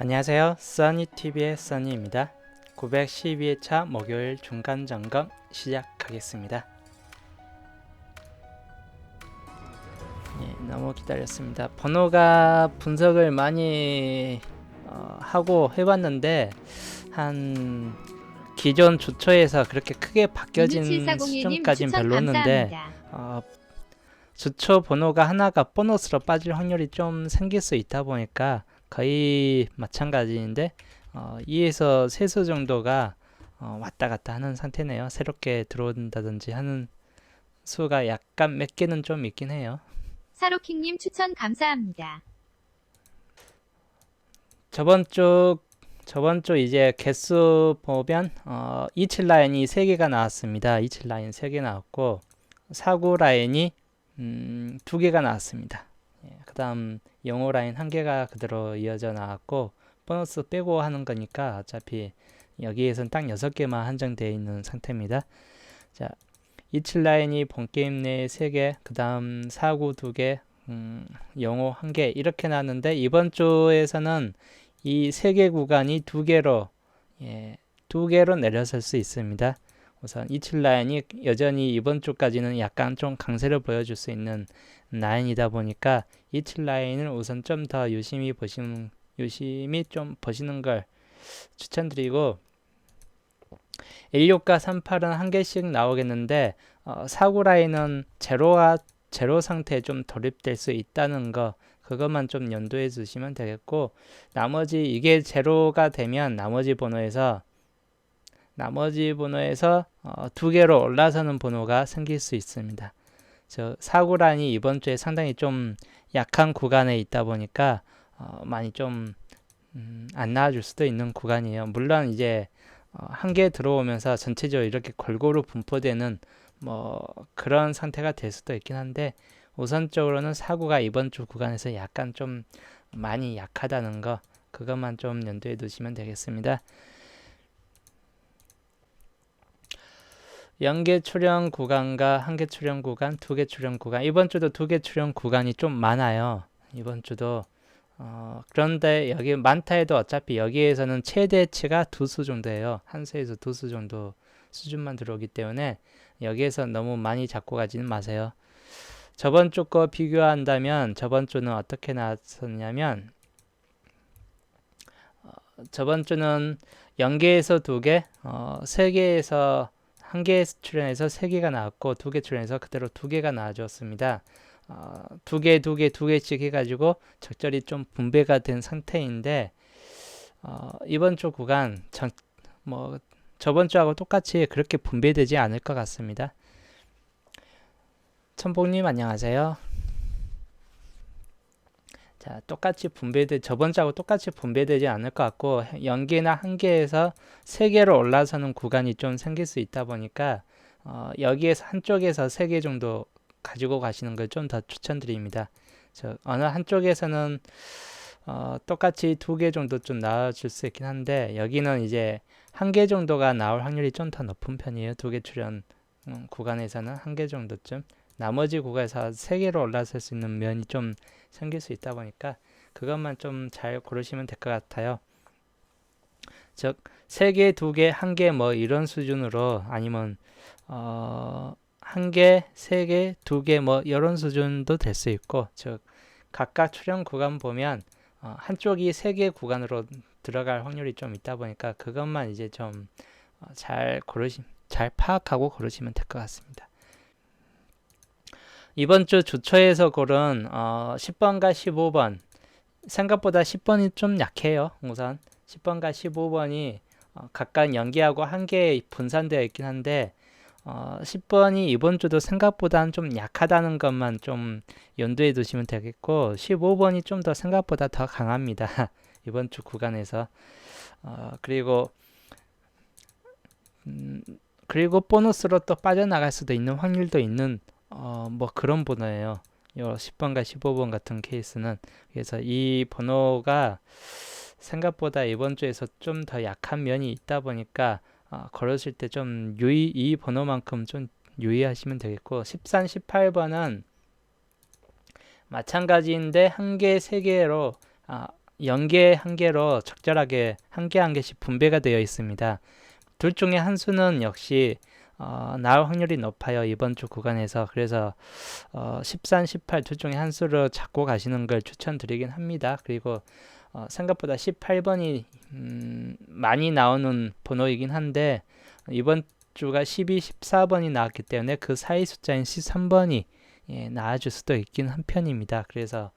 안녕하세요. 써니TV의 써니입니다. 912회차 목요일 중간점검 시작하겠습니다. 너무 기다렸습니다. 번호가 분석을 많이 하고 해봤는데 한 기존 주초에서 그렇게 크게 바뀌어진 수준까지는 별로였는데 주초 번호가 하나가 보너스로 빠질 확률이 좀 생길 수 있다 보니까 거의 마찬가지인데 2에서 3수 정도가 왔다 갔다 하는 상태네요. 새롭게 들어온다든지 하는 수가 약간 몇 개는 좀 있긴 해요. 사로킹님 추천 감사합니다. 저번 주 이제 개수 보면 이칠 라인이 3개가 나왔습니다. 이칠 라인 3개 나왔고 사구 라인이 2개가 나왔습니다. 그 다음 영어 라인 1개가 그대로 이어져 나왔고 보너스 빼고 하는 거니까 어차피 여기에선 딱 6개만 한정되어 있는 상태입니다. 자, 이칠 라인이 본게임 내에 3개, 그 다음 사구 2개, 영어 1개 이렇게 나왔는데 이번 주에서는 이 3개 구간이 2개로 2개로 내려설 수 있습니다. 우선 이칠 라인이 여전히 이번 주까지는 약간 좀 강세를 보여줄 수 있는 라인이다 보니까 이칠 라인을 우선 좀 더 유심히 좀 보시는 걸 추천드리고 16과 38은 한 개씩 나오겠는데 사구 라인은 제로 상태에 좀 돌입될 수 있다는 거 그것만 좀 염두해 주시면 되겠고 나머지 이게 제로가 되면 나머지 번호에서 2개로 올라서는 번호가 생길 수 있습니다. 사구란이 이번 주에 상당히 좀 약한 구간에 있다 보니까 많이 좀 안 나와줄 수도 있는 구간이에요. 물론 이제 한 개 들어오면서 전체적으로 이렇게 골고루 분포되는 그런 상태가 될 수도 있긴 한데 우선적으로는 사구가 이번 주 구간에서 약간 좀 많이 약하다는 거 그것만 좀 염두에 두시면 되겠습니다. 연계 출현 구간과 한계 출현 구간, 2개 출현 구간 이번 주도 2개 출현 구간이 좀 많아요. 이번 주도 그런데 여기 많다 해도 어차피 여기에서는 최대치가 2수 정도예요. 한 수에서 2수 정도 수준만 들어오기 때문에 여기에서 너무 많이 잡고 가지는 마세요. 저번 주 거 비교한다면 저번 주는 어떻게 나왔었냐면 저번 주는 연계에서 2개, 3개에서 1개 출연해서 3개가 나왔고 2개 출연해서 그대로 2개가 나와줬습니다. 2개씩 해가지고 적절히 좀 분배가 된 상태인데 이번 주 구간 저번 주하고 똑같이 그렇게 분배되지 않을 것 같습니다. 천복님 안녕하세요. 자, 저번 주하고 똑같이 분배되지 않을 것 같고 연계나 한계에서 3개로 올라서는 구간이 좀 생길 수 있다 보니까 여기에서 한쪽에서 3개 정도 가지고 가시는 걸 좀 더 추천드립니다. 어느 한쪽에서는 똑같이 2개 정도 좀 나와줄 수 있긴 한데 여기는 이제 1개 정도가 나올 확률이 좀 더 높은 편이에요. 2개 출현 구간에서는 1개 정도쯤 나머지 구간에서 3개로 올라설 수 있는 면이 좀 생길 수 있다 보니까 그것만 좀 잘 고르시면 될 것 같아요. 즉 3개, 2개, 1개 이런 수준으로 아니면 1개, 3개, 2개 이런 수준도 될 수 있고 즉 각각 출현 구간 보면 한쪽이 3개 구간으로 들어갈 확률이 좀 있다 보니까 그것만 이제 좀 잘 파악하고 고르시면 될 것 같습니다. 이번 주 주초에서 고른 10번과 15번 생각보다 10번이 좀 약해요. 우선 10번과 15번이 각각 연계하고 한 개에 분산되어 있긴 한데 10번이 이번 주도 생각보다는 좀 약하다는 것만 좀 염두에 두시면 되겠고 15번이 좀 더 생각보다 더 강합니다. 이번 주 구간에서 그리고 보너스로 또 빠져나갈 수도 있는 확률도 있는 그런 번호예요. 요 10번과 15번 같은 케이스는 그래서 이 번호가 생각보다 이번 주에서 좀 더 약한 면이 있다 보니까 걸으실 때 좀 이 번호만큼 좀 유의하시면 되겠고 13, 18번은 마찬가지인데 한 개, 3개로 연계 한 개로 적절하게 한 개 한 개씩 분배가 되어 있습니다. 둘 중에 한 수는 역시 나올 확률이 높아요. 이번 주 구간에서. 그래서 13, 18 둘 중에 한 수를 잡고 가시는 걸 추천드리긴 합니다. 그리고 생각보다 18번이 많이 나오는 번호이긴 한데 이번 주가 12, 14번이 나왔기 때문에 그 사이 숫자인 13번이 나아질 수도 있긴 한 편입니다. 그래서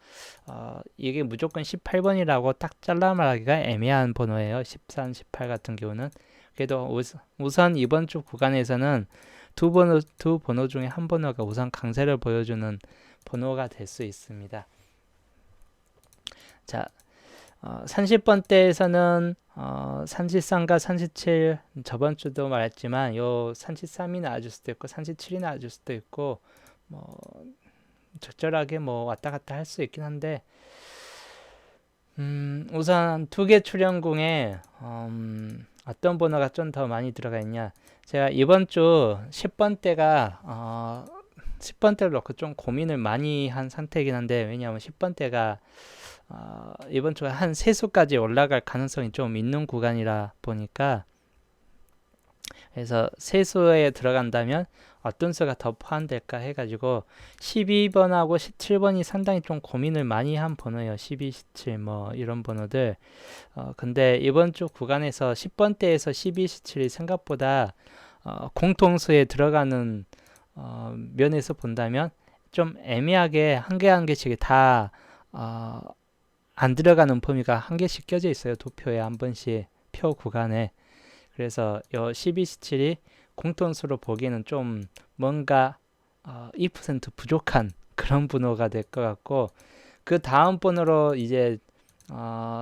이게 무조건 18번이라고 딱 잘라 말하기가 애매한 번호예요. 13, 18 같은 경우는. 그래도 우선 이번 주 구간에서는 두 번호 중에 한 번호가 우선 강세를 보여주는 번호가 될 수 있습니다. 자, 30번대에서는 33과 37 저번 주도 말했지만 요 33이 나와줄 수도 있고 37이 나와줄 수도 있고 뭐 적절하게 뭐 왔다 갔다 할 수 있긴 한데 우선 두 개 출연궁에 어떤 번호가 좀 더 많이 들어가 있냐, 제가 이번 주 10번대가 10번대를 놓고 좀 고민을 많이 한 상태이긴 한데 왜냐하면 10번대가 이번 주에 한 세 수까지 올라갈 가능성이 좀 있는 구간이라 보니까 그래서 세 수에 들어간다면 어떤 수가 더 포함될까 해가지고 12번하고 17번이 상당히 좀 고민을 많이 한 번호예요. 12, 17 뭐 이런 번호들. 근데 이번 주 구간에서 10번대에서 12, 17이 생각보다 공통수에 들어가는 면에서 본다면 좀 애매하게 한 개 한 개씩 다 안 들어가는 범위가 한 개씩 껴져 있어요. 두 표에 한 번씩 표 구간에. 그래서 요 12, 17이 공통수로 보기에는 좀 뭔가 2% 부족한 그런 번호가 될 것 같고, 그 다음 번호로 이제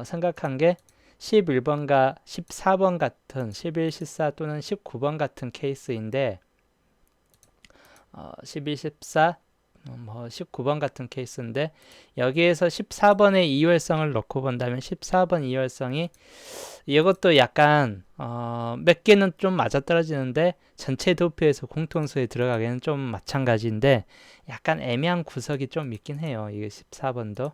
생각한 게 11번과 14번 같은 11, 14 또는 19번 같은 케이스인데 11, 14 뭐 19번 같은 케이스인데 여기에서 14번의 이월성을 놓고 본다면 14번 이월성이 이것도 약간 몇 개는 좀 맞아떨어지는데 전체 도표에서 공통수에 들어가기에는 좀 마찬가지인데 약간 애매한 구석이 좀 있긴 해요. 이게 14번도.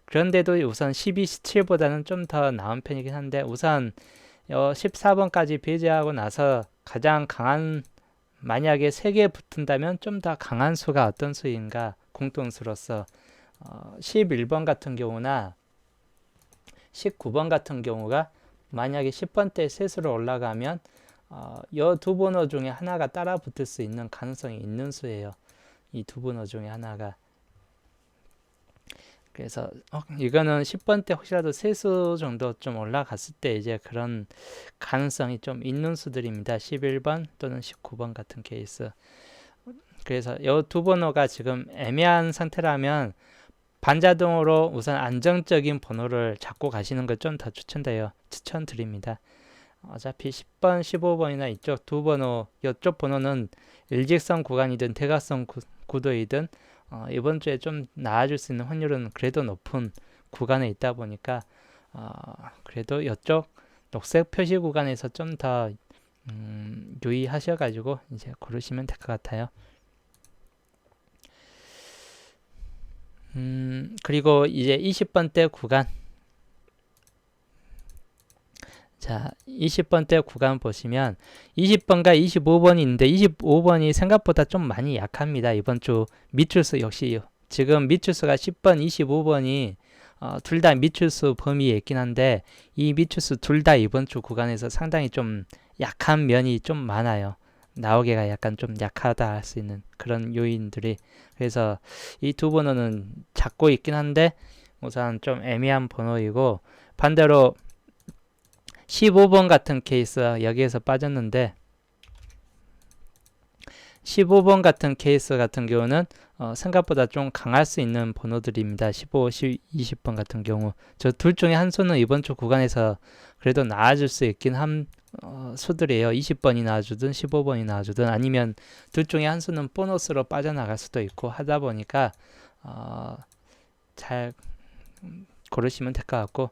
그런데도 우선 12, 17보다는 좀 더 나은 편이긴 한데 우선 14번까지 배제하고 나서 가장 강한, 만약에 3개 붙은다면 좀 더 강한 수가 어떤 수인가 공통수로서 11번 같은 경우나 19번 같은 경우가 만약에 10번대 세수로 올라가면 이 두 번호 중에 하나가 따라 붙을 수 있는 가능성이 있는 수예요. 이 두 번호 중에 하나가. 그래서 이거는 10번대 혹시라도 세수 정도 좀 올라갔을 때 이제 그런 가능성이 좀 있는 수들입니다. 11번 또는 19번 같은 케이스. 그래서 이 두 번호가 지금 애매한 상태라면 반자동으로 우선 안정적인 번호를 잡고 가시는 걸 좀 더 추천드립니다. 어차피 10번, 15번이나 이쪽 두 번호, 이쪽 번호는 일직선 구간이든 대각선 구도이든 이번 주에 좀 나아질 수 있는 확률은 그래도 높은 구간에 있다 보니까 그래도 이쪽 녹색 표시 구간에서 좀 더 유의하셔가지고 이제 고르시면 될 것 같아요. 그리고 이제 20번대 구간. 자, 20번대 구간 보시면 20번과 25번이 있는데 25번이 생각보다 좀 많이 약합니다. 이번 주 미출수 역시 지금 미출수가 10번, 25번이 둘 다 미출수 범위에 있긴 한데 이 미출수 둘 다 이번 주 구간에서 상당히 좀 약한 면이 좀 많아요. 나오기가 약간 좀 약하다 할 수 있는 그런 요인들이. 그래서 이 두 번호는 잡고 있긴 한데 우선 좀 애매한 번호이고, 반대로 15번 같은 케이스 여기에서 빠졌는데 15번 같은 케이스 같은 경우는 생각보다 좀 강할 수 있는 번호들입니다. 15, 20번 같은 경우 저 둘 중에 한 수는 이번 주 구간에서 그래도 나아질 수 있긴 한 수들이에요. 20번이 나와주든 15번이 나와주든 아니면 둘 중에 한 수는 보너스로 빠져나갈 수도 있고 하다 보니까 잘 고르시면 될 것 같고,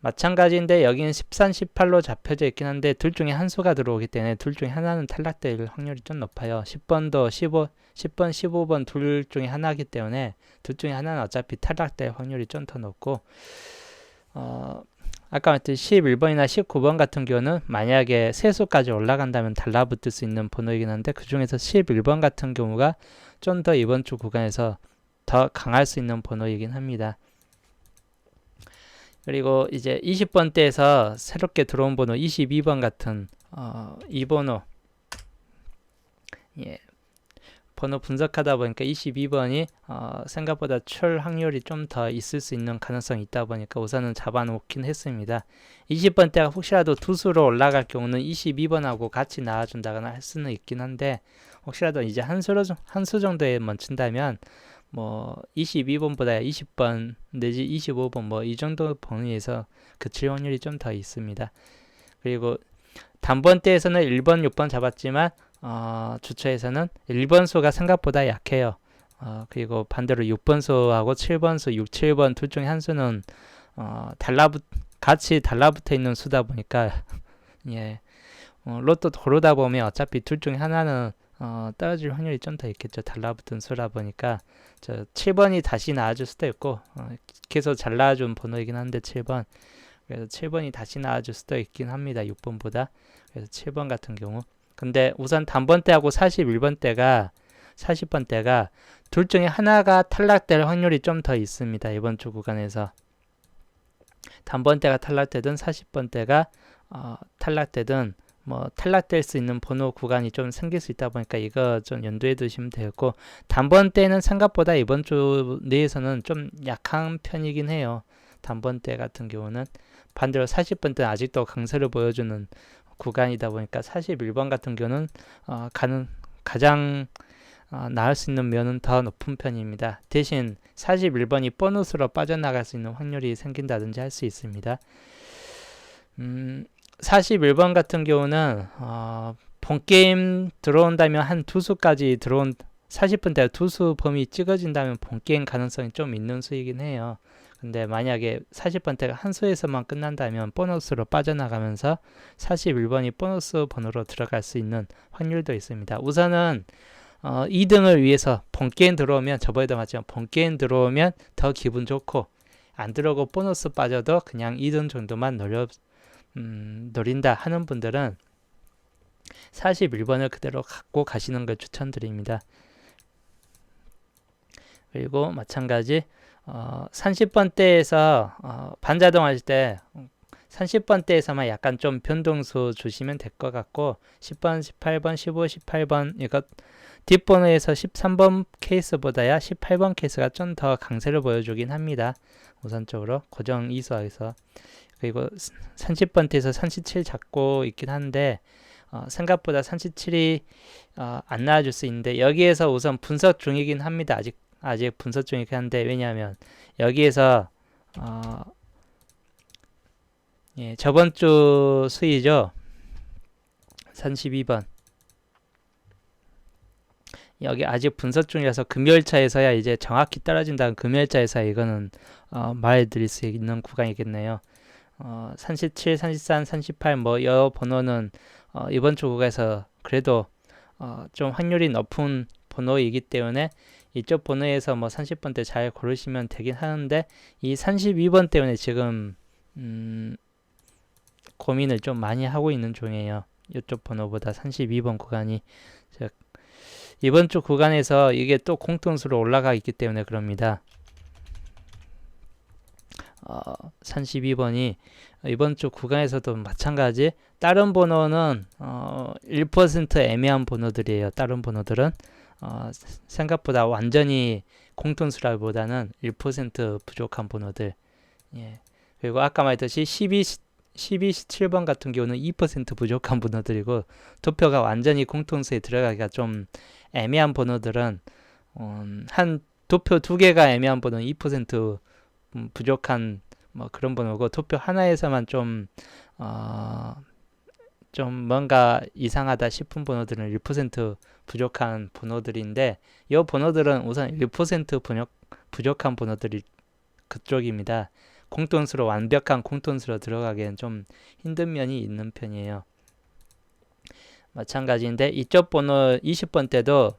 마찬가지인데 여기는 13, 18로 잡혀져 있긴 한데 둘 중에 한 수가 들어오기 때문에 둘 중에 하나는 탈락될 확률이 좀 높아요. 10번도 10번, 15번 둘 중에 하나이기 때문에 둘 중에 하나는 어차피 탈락될 확률이 좀 더 높고 아까 말했듯이 11번이나 19번 같은 경우는 만약에 세 수까지 올라간다면 달라붙을 수 있는 번호이긴 한데 그 중에서 11번 같은 경우가 좀 더 이번 주 구간에서 더 강할 수 있는 번호이긴 합니다. 그리고 이제 20번대에서 새롭게 들어온 번호 22번 같은 이 번호, 예, 번호 분석하다 보니까 22번이 생각보다 출 확률이 좀 더 있을 수 있는 가능성이 있다 보니까 우선은 잡아놓긴 했습니다. 20번대가 혹시라도 두 수로 올라갈 경우는 22번하고 같이 나와준다거나 할 수는 있긴 한데 혹시라도 이제 한 수 정도에 멈춘다면 뭐 22번보다 20번 내지 25번 뭐 이 정도 범위에서 그칠 확률이 좀 더 있습니다. 그리고 단번대에서는 1번, 6번 잡았지만 주초에서는 1번 수가 생각보다 약해요. 그리고 반대로 6번 수하고 7번 수, 6, 7번 둘 중에 한 수는 같이 달라붙어 있는 수다 보니까 예, 로또 고르다 보면 어차피 둘 중에 하나는 떨어질 확률이 좀 더 있겠죠. 달라붙은 수라 보니까 저 7번이 다시 나와줄 수도 있고 계속 잘 나와준 번호이긴 한데 7번 그래서 7번이 다시 나와줄 수도 있긴 합니다. 6번보다 그래서 7번 같은 경우 근데 우선 단번대하고 41번대가 40번대가 둘 중에 하나가 탈락될 확률이 좀 더 있습니다. 이번 주 구간에서 단번대가 탈락되든 40번대가 탈락되든 뭐 탈락될 수 있는 번호 구간이 좀 생길 수 있다 보니까 이거 좀 염두에 두시면 되겠고 단번대는 생각보다 이번 주 내에서는 좀 약한 편이긴 해요. 단번대 같은 경우는 반대로 40번대는 아직도 강세를 보여주는 구간이다 보니까 41번 같은 경우는 가장 나을 수 있는 면은 더 높은 편입니다. 대신 41번이 보너스로 빠져나갈 수 있는 확률이 생긴다든지 할 수 있습니다. 41번 같은 경우는 본게임 들어온다면 한 두 수까지 들어온 40번대 두 수 범위 찍어진다면 본게임 가능성이 좀 있는 수이긴 해요. 근데 만약에 40번대가 한 수에서만 끝난다면 보너스로 빠져나가면서 41번이 보너스 번호로 들어갈 수 있는 확률도 있습니다. 우선은 2등을 위해서 본게임 들어오면 저번에도 말했지만 본게임 들어오면 더 기분 좋고 안 들어오고 보너스 빠져도 그냥 2등 정도만 노린다 하는 분들은 41번을 그대로 갖고 가시는 걸 추천드립니다. 그리고 마찬가지 30번대에서 반자동 하실 때 30번대에서만 약간 좀 변동수 주시면 될 것 같고 10번, 18번, 15, 18번 이거 뒷번호에서 13번 케이스보다야 18번 케이스가 좀 더 강세를 보여주긴 합니다. 우선적으로 고정 이수하에서 그리고 30번대에서 37 잡고 있긴 한데 생각보다 37이 안 나와줄 수 있는데 여기에서 우선 분석 중이긴 합니다. 아직 분석 중이긴 한데 왜냐하면 여기에서 예, 저번 주 수위죠. 32번 여기 아직 분석 중이라서 금요일차에서야 이제 정확히 떨어진다는 금요일차에서 이거는 말해드릴 수 있는 구간이겠네요. 37, 33, 38 뭐 여 번호는 이번 주 구간에서 그래도 좀 확률이 높은 번호이기 때문에 이쪽 번호에서 뭐 30번대 잘 고르시면 되긴 하는데 이 32번 때문에 지금 고민을 좀 많이 하고 있는 중이에요. 이쪽 번호보다 32번 구간이 즉 이번 주 구간에서 이게 또 공통수로 올라가 있기 때문에 그럽니다. 32번이 이번 주 구간에서도 마찬가지 다른 번호는 1% 애매한 번호들이에요. 다른 번호들은 생각보다 완전히 공통수라기보다는 1% 부족한 번호들. 예. 그리고 아까 말했듯이 17번 같은 경우는 2% 부족한 번호들이고 도표가 완전히 공통수에 들어가기가 좀 애매한 번호들은 한 도표 두 개가 애매한 번호는 2% 부족한 뭐 그런 번호고 도표 하나에서만 좀 뭔가 이상하다 싶은 번호들은 1% 부족한 번호들인데 이 번호들은 우선 1% 부족한 번호들이 그쪽입니다. 공통수로 완벽한 공통수로 들어가기엔 좀 힘든 면이 있는 편이에요. 마찬가지인데 이쪽 번호 20번 때도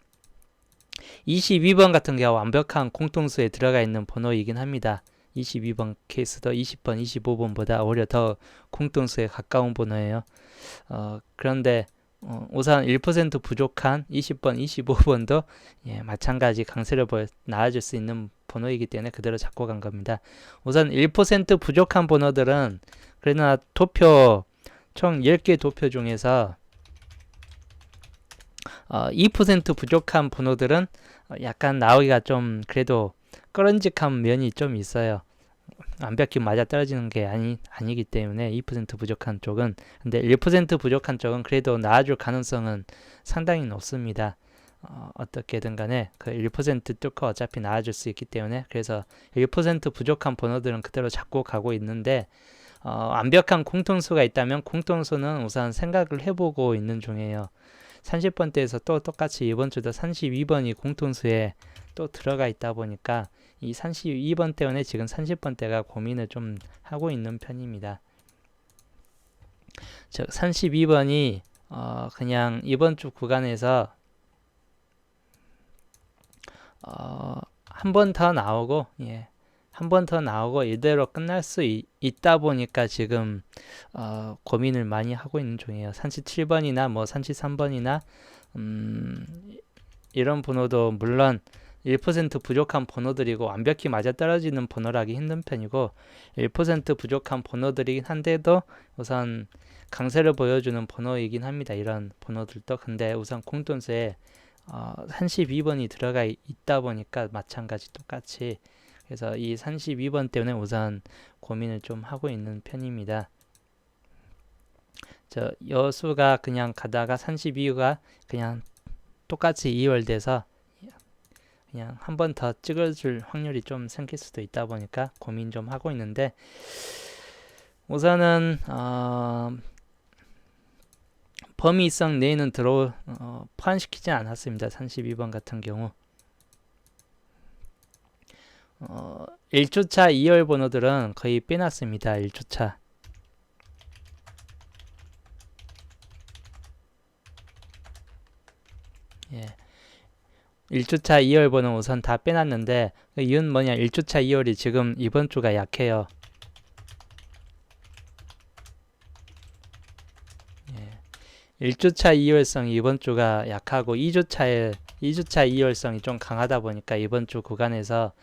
22번 같은 경우 완벽한 공통수에 들어가 있는 번호이긴 합니다. 22번 케이스도 20번, 25번보다 오히려 더 공통수에 가까운 번호예요. 그런데 우선 1% 부족한 20번, 25번도 마찬가지 강세를 나아질 수 있는 번호이기 때문에 그대로 잡고 간 겁니다. 우선 1% 부족한 번호들은 그러나 도표 총 10개 도표 중에서 2% 부족한 번호들은 약간 나오기가 좀 그래도 꺼런직한 면이 좀 있어요. 완벽히 맞아 떨어지는 게 아니기 때문에 2% 부족한 쪽은, 근데 1% 부족한 쪽은 그래도 나아줄 가능성은 상당히 높습니다. 어떻게든 간에 그 1% 뚫고 어차피 나아질 수 있기 때문에, 그래서 1% 부족한 번호들은 그대로 잡고 가고 있는데, 완벽한 공통수가 있다면 공통수는 우선 생각을 해보고 있는 중이에요. 30번대에서 또 똑같이 이번 주도 32번이 공통수에 또 들어가 있다 보니까 이 32번 때문에 지금 30번대가 고민을 좀 하고 있는 편입니다. 즉 32번이 그냥 이번 주 구간에서 한 번 더 나오고 한 번 더 나오고 이대로 끝날 수 있다 보니까 지금 고민을 많이 하고 있는 중이에요. 37번이나 뭐 33번이나 이런 번호도 물론 1% 부족한 번호들이고 완벽히 맞아떨어지는 번호라기 힘든 편이고 1% 부족한 번호들이긴 한데도 우선 강세를 보여주는 번호이긴 합니다. 이런 번호들도. 근데 우선 공통수에 32번이 들어가 있다 보니까 마찬가지 똑같이, 그래서 이 32번 때문에 우선 고민을 좀 하고 있는 편입니다. 저 여수가 그냥 가다가 32가 그냥 똑같이 2월 돼서 그냥 한 번 더 찍어줄 확률이 좀 생길 수도 있다 보니까 고민 좀 하고 있는데, 우선은 범위성 내에는 포함시키지 않았습니다. 32번 같은 경우 1주차 2월 번호들은 거의 빼놨습니다. 1주차 1주차 2월 번호 우선 다 빼놨는데, 그 이유는 뭐냐, 1주차 2월이 지금 이번 주가 약해요. 1주차 2월성이 이번 주가 약하고 2주차 2월성이 좀 강하다 보니까 이번 주 구간에서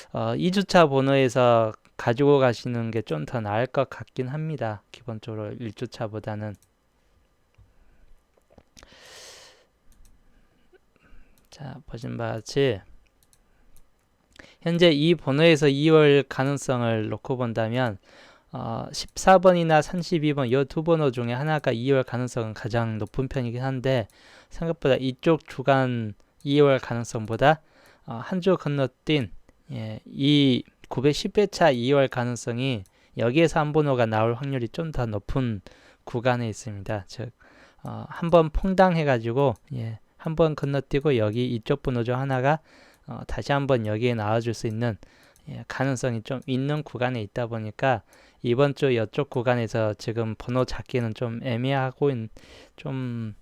2주차 번호에서 가지고 가시는 게 좀 더 나을 것 같긴 합니다. 기본적으로 1주차보다는. 자, 보신 바와 같이 현재 이 번호에서 2월 가능성을 놓고 본다면 14번이나 32번 이 두 번호 중에 하나가 2월 가능성은 가장 높은 편이긴 한데, 생각보다 이쪽 주간 2월 가능성보다 한 주 건너뛴 이 910회차 2월 가능성이 여기에서 한 번호가 나올 확률이 좀 더 높은 구간에 있습니다. 즉 한번 퐁당해 가지고 한 번 건너뛰고 여기 이쪽 번호 중 하나가 다시 한번 여기에 나와줄 수 있는 가능성이 좀 있는 구간에 있다 보니까 이번 주 이쪽 구간에서 지금 번호 잡기는 좀 애매하고 좀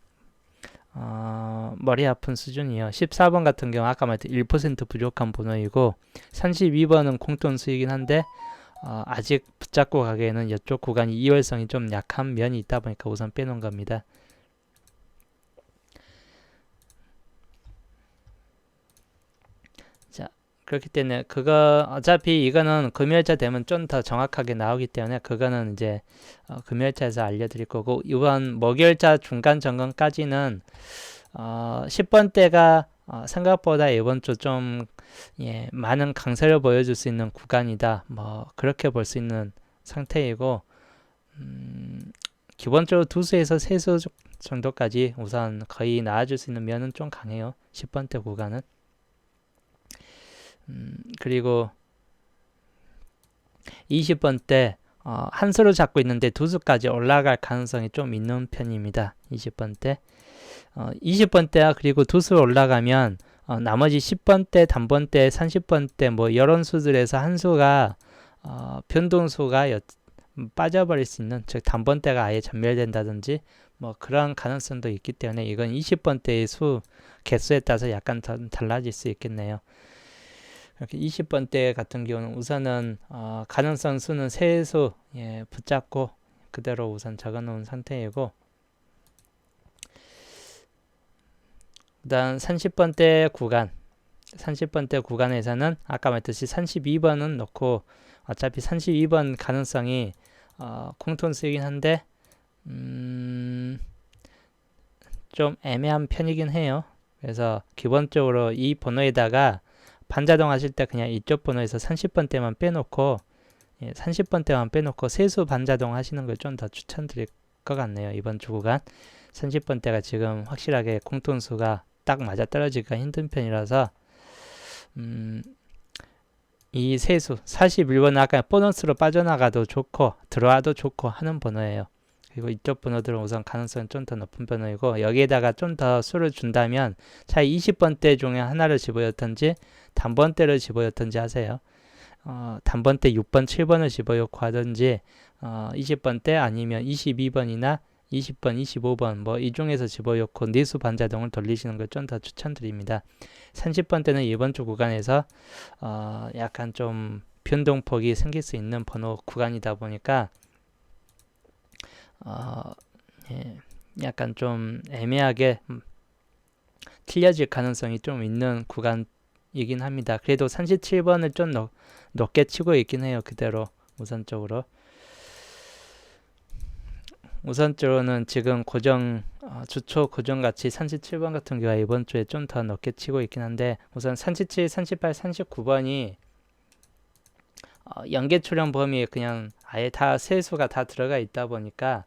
머리 아픈 수준이에요. 14번 같은 경우 아까 말했던 1% 부족한 번호이고 32번은 공통수이긴 한데 아직 붙잡고 가기에는 이쪽 구간이 2월성이 좀 약한 면이 있다 보니까 우선 빼놓은 겁니다. 그렇기 때문에 그거 어차피 이거는 금요일자 되면 좀 더 정확하게 나오기 때문에 그거는 이제 금요일자에서 알려드릴 거고, 이번 목요일자 중간 점검까지는 10번대가 생각보다 이번 주 좀 많은 강세를 보여줄 수 있는 구간이다, 뭐 그렇게 볼 수 있는 상태이고, 기본적으로 두수에서 세수 정도까지 우선 거의 나아질 수 있는 면은 좀 강해요. 10번대 구간은. 그리고 20번대 한 수를 잡고 있는데 두 수까지 올라갈 가능성이 좀 있는 편입니다. 20번대 20번대와 그리고 두 수 올라가면 나머지 10번대, 단번대, 30번대 뭐 이런 수들에서 한 수가 변동수가 빠져버릴 수 있는, 즉 단번대가 아예 전멸된다든지 뭐 그런 가능성도 있기 때문에 이건 20번대의 개수에 따라서 약간 달라질 수 있겠네요. 이렇게 20번대 같은 경우는 우선은 가능성 수는 세수 붙잡고 그대로 우선 적어 놓은 상태이고, 그 다음 30번대 구간에서는 아까 말했듯이 32번은 놓고, 어차피 32번 가능성이 공통수이긴 한데 좀 애매한 편이긴 해요. 그래서 기본적으로 이 번호에다가 반자동 하실 때 그냥 이쪽 번호에서 30번대만 빼놓고 30번대만 빼놓고 세수 반자동 하시는 걸 좀 더 추천드릴 것 같네요. 이번 주 구간 30번대가 지금 확실하게 공통수가 딱 맞아떨어지기가 힘든 편이라서 이 세수 41번은 아까 보너스로 빠져나가도 좋고 들어와도 좋고 하는 번호예요. 그리고 이쪽 번호들은 우선 가능성이 좀 더 높은 번호이고, 여기에다가 좀 더 수를 준다면 차라리 20번대 중에 하나를 집어넣든지 단번대를 집어넣든지 하세요. 단번대 6번, 7번을 집어넣고 하든지 20번대 아니면 22번이나 20번, 25번 뭐 이 중에서 집어넣고 내수 반자동을 돌리시는 걸 좀 더 추천드립니다. 30번대는 이번 주 구간에서 약간 좀 변동폭이 생길 수 있는 번호 구간이다 보니까 약간 좀 애매하게 틀려질 가능성이 좀 있는 구간이긴 합니다. 그래도 37번을 좀 높게 치고 있긴 해요. 그대로 우선적으로는 지금 주초 고정가치 37번 같은 경우가 이번 주에 좀 더 높게 치고 있긴 한데, 우선 37, 38, 39번이 연계 출현 범위에 그냥 아예 다 세수가 다 들어가 있다 보니까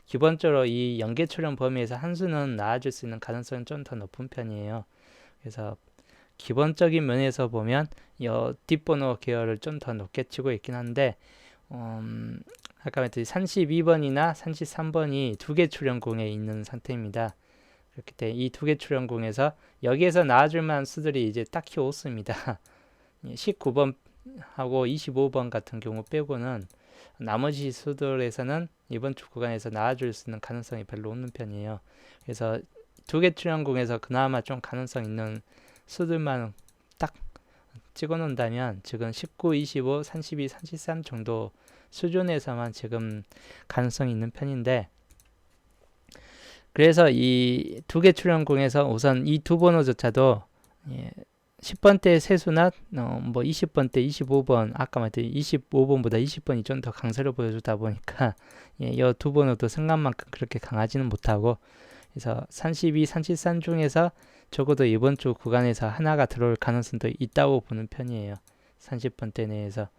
기본적으로 이 연계 출현 범위에서 한 수는 나와줄 수 있는 가능성은 좀 더 높은 편이에요. 그래서 기본적인 면에서 보면 이 뒷번호 계열을 좀 더 높게 치고 있긴 한데, 아까 말했듯이 32번이나 33번이 두 개 출현공에 있는 상태입니다. 그렇기 때문에 이 두 개 출현공에서 여기에서 나와줄 만한 수들이 이제 딱히 없습니다. 19번하고 25번 같은 경우 빼고는 나머지 수들에서는 이번 주 구간에서 나와줄 수 있는 가능성이 별로 없는 편이에요. 그래서 두 개 출현공에서 그나마 좀 가능성 있는 수들만 딱 찍어 놓는다면 지금 19, 25, 32, 33 정도 수준에서만 지금 가능성이 있는 편인데, 그래서 이 두 개 출현공에서 우선 이 두 번호조차도 10번대 세수나 뭐 20번대 25번, 아까 말했듯이 25번보다 20번이 좀 더 강세를 보여주다 보니까 이 두 번호도 생각만큼 그렇게 강하지는 못하고, 그래서 32, 33 중에서 적어도 이번 주 구간에서 하나가 들어올 가능성도 있다고 보는 편이에요. 30번대 내에서.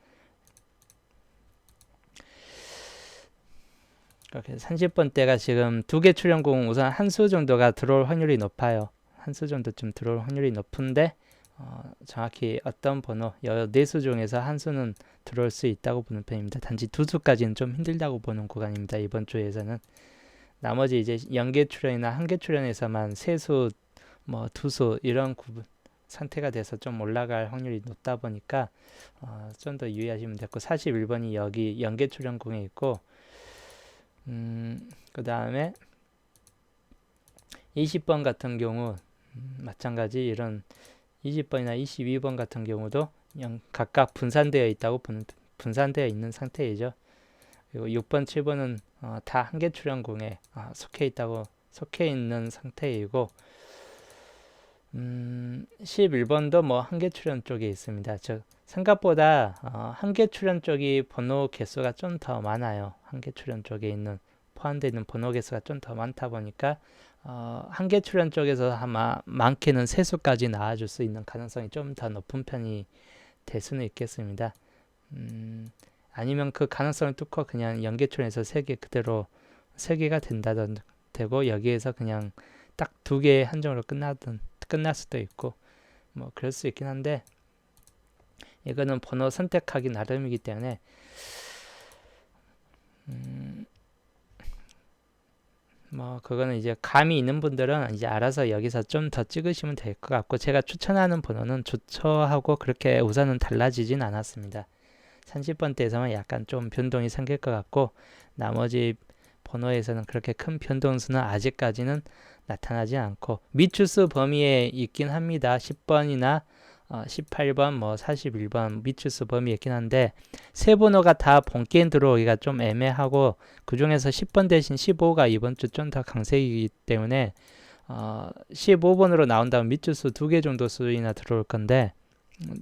그렇게 30번대가 지금 두 개 출현공 우선 한 수 정도가 들어올 확률이 높아요. 한 수 정도쯤 들어올 확률이 높은데 정확히 어떤 번호, 네 수 중에서 한 수는 들어올 수 있다고 보는 편입니다. 단지 두 수까지는 좀 힘들다고 보는 구간입니다. 이번 주에서는. 나머지 이제 연계 출현이나 한계 출현에서만 세 수, 뭐 두 수 이런 상태가 돼서 좀 올라갈 확률이 높다 보니까 좀 더 유의하시면 되고, 41번이 여기 연계 출현공에 있고, 그 다음에 20번 같은 경우 마찬가지 이런 20번이나 22번 같은 경우도 각각 분산되어 있는 상태이죠. 그리고 6번, 7번은 다 한계 출현공에 속해 있는 상태이고, 11번도 뭐 한계 출현 쪽에 있습니다. 즉 생각보다 한계 출현 쪽이 번호 개수가 좀 더 많아요. 한계 출현 쪽에 포함되어 있는 번호 개수가 좀 더 많다 보니까 한계 출현 쪽에서 아마 많게는 세 수까지 나와줄 수 있는 가능성이 좀 더 높은 편이 될 수는 있겠습니다. 아니면 그 가능성을 뚫고 그냥 연계 출현에서 세 개가 되고 여기에서 그냥 딱 두 개의 한정으로 끝날 수도 있고 뭐 그럴 수 있긴 한데, 이거는 번호 선택하기 나름이기 때문에 뭐 그거는 이제 감이 있는 분들은 이제 알아서 여기서 좀 더 찍으시면 될 것 같고, 제가 추천하는 번호는 주초하고 그렇게 우선은 달라지진 않았습니다. 30번대에서만 약간 좀 변동이 생길 것 같고 나머지 번호에서는 그렇게 큰 변동수는 아직까지는 나타나지 않고 미추수 범위에 있긴 합니다. 10번이나 18번, 뭐 41번 미추수 범위에 있긴 한데 세 번호가 다 본게임 들어오기가 좀 애매하고 그 중에서 10번 대신 15가 이번 주 좀 더 강세이기 때문에 15번으로 나온다면 미추수 2개 정도 수이나 들어올 건데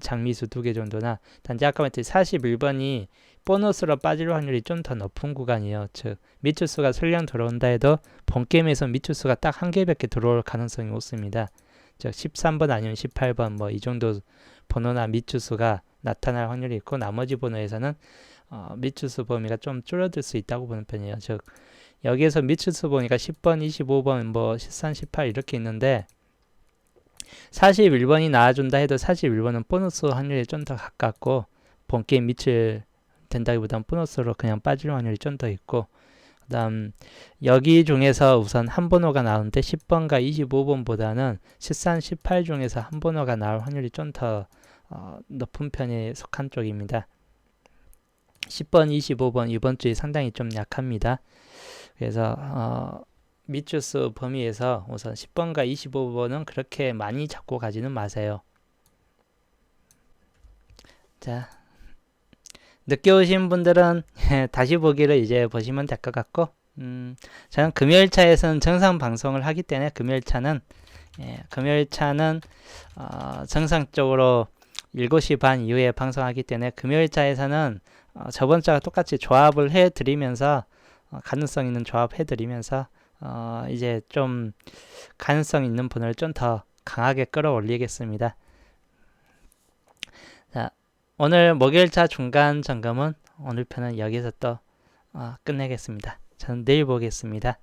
장미수 2개 정도나 단지 아까 말했듯이 41번이 보너스로 빠질 확률이 좀 더 높은 구간이에요. 즉 미추수가 설령 들어온다 해도 본게임에서 미추수가 딱 1개밖에 들어올 가능성이 높습니다. 즉 13번 아니면 18번 뭐 이 정도 번호나 미추수가 나타날 확률이 있고 나머지 번호에서는 미추수 범위가 좀 줄어들 수 있다고 보는 편이에요. 즉 여기에서 미추수 범위가 10번, 25번, 뭐 13, 18 이렇게 있는데 41번이 나와준다 해도 41번은 보너스 확률이 좀 더 가깝고 본게임 밑을 된다기보다는 보너스로 그냥 빠질 확률이 좀 더 있고 그 다음 여기 중에서 우선 한 번호가 나오는데 10번과 25번보다는 13, 18 중에서 한 번호가 나올 확률이 좀 더 높은 편에 속한 쪽입니다. 10번, 25번 이번 주에 상당히 좀 약합니다. 그래서 미추수 범위에서 우선 10번과 25번은 그렇게 많이 잡고 가지는 마세요. 자, 늦게 오신 분들은 다시 보기를 이제 보시면 될 것 같고 저는 금요일차에서는 정상 방송을 하기 때문에 금요일차는 정상적으로 7시 반 이후에 방송하기 때문에 금요일차에서는 저번 주와 똑같이 조합을 해드리면서 가능성 있는 조합 해드리면서 이제 좀 가능성 있는 분을 좀 더 강하게 끌어올리겠습니다. 자, 오늘 목요일차 중간 점검은 오늘 편은 여기서 또 끝내겠습니다. 저는 내일 보겠습니다.